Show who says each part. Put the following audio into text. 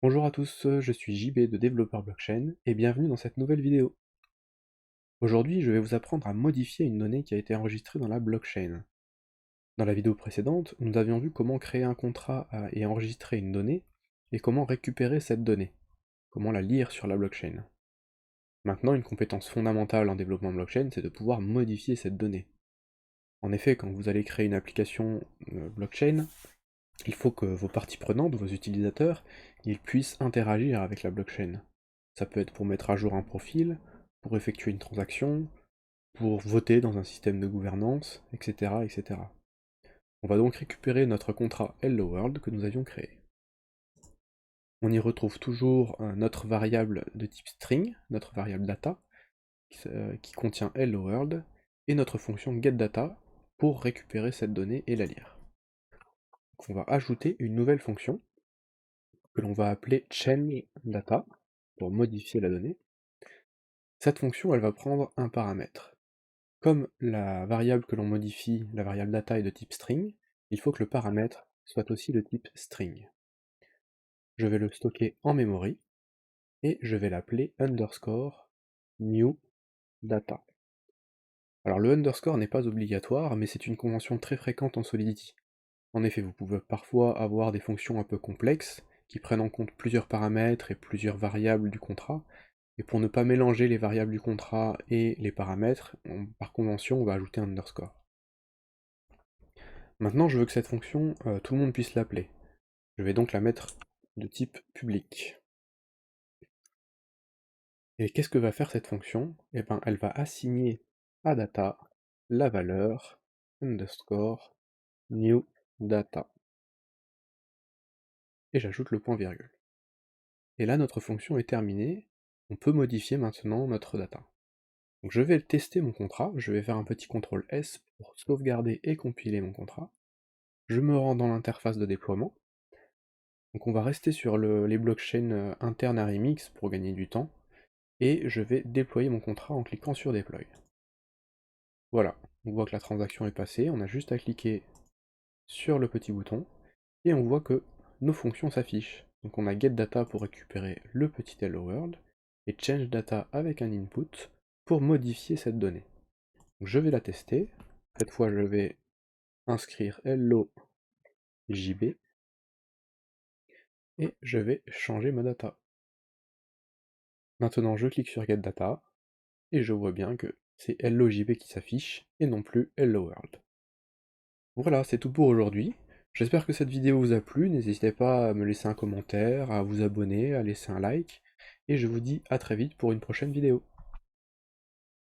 Speaker 1: Bonjour à tous, je suis JB de Développeur Blockchain et bienvenue dans cette nouvelle vidéo. Aujourd'hui, je vais vous apprendre à modifier une donnée qui a été enregistrée dans la blockchain. Dans la vidéo précédente, nous avions vu comment créer un contrat et enregistrer une donnée et comment récupérer cette donnée, comment la lire sur la blockchain. Maintenant, une compétence fondamentale en développement blockchain, c'est de pouvoir modifier cette donnée. En effet, quand vous allez créer une application blockchain, il faut que vos parties prenantes, vos utilisateurs, ils puissent interagir avec la blockchain. Ça peut être pour mettre à jour un profil, pour effectuer une transaction, pour voter dans un système de gouvernance, etc., etc. On va donc récupérer notre contrat Hello World que nous avions créé. On y retrouve toujours notre variable de type string, notre variable data, qui contient Hello World, et notre fonction getData pour récupérer cette donnée et la lire. Donc on va ajouter une nouvelle fonction que l'on va appeler changeData pour modifier la donnée. Cette fonction, elle va prendre un paramètre. Comme la variable que l'on modifie, la variable data est de type string, il faut que le paramètre soit aussi de type string. Je vais le stocker en memory et je vais l'appeler underscore new data. Alors le underscore n'est pas obligatoire, mais c'est une convention très fréquente en Solidity. En effet, vous pouvez parfois avoir des fonctions un peu complexes qui prennent en compte plusieurs paramètres et plusieurs variables du contrat, et pour ne pas mélanger les variables du contrat et les paramètres, par convention, on va ajouter un underscore. Maintenant, je veux que cette fonction, tout le monde puisse l'appeler. Je vais donc la mettre de type public. Et qu'est-ce que va faire cette fonction? Eh bien, elle va assigner à data la valeur underscore new data. Et j'ajoute le point virgule. Et là, notre fonction est terminée. On peut modifier maintenant notre data. Donc je vais tester mon contrat, je vais faire un petit CTRL S pour sauvegarder et compiler mon contrat. Je me rends dans l'interface de déploiement. Donc on va rester sur les blockchains internes à Remix pour gagner du temps. Et je vais déployer mon contrat en cliquant sur Deploy. Voilà, on voit que la transaction est passée, on a juste à cliquer sur le petit bouton, et on voit que nos fonctions s'affichent. Donc on a getData pour récupérer le petit Hello World, et changeData avec un input pour modifier cette donnée. Donc je vais la tester, cette fois je vais inscrire Hello JB, et je vais changer ma data. Maintenant je clique sur getData, et je vois bien que c'est Hello JB qui s'affiche, et non plus Hello World. Voilà, c'est tout pour aujourd'hui. J'espère que cette vidéo vous a plu, n'hésitez pas à me laisser un commentaire, à vous abonner, à laisser un like, et je vous dis à très vite pour une prochaine vidéo.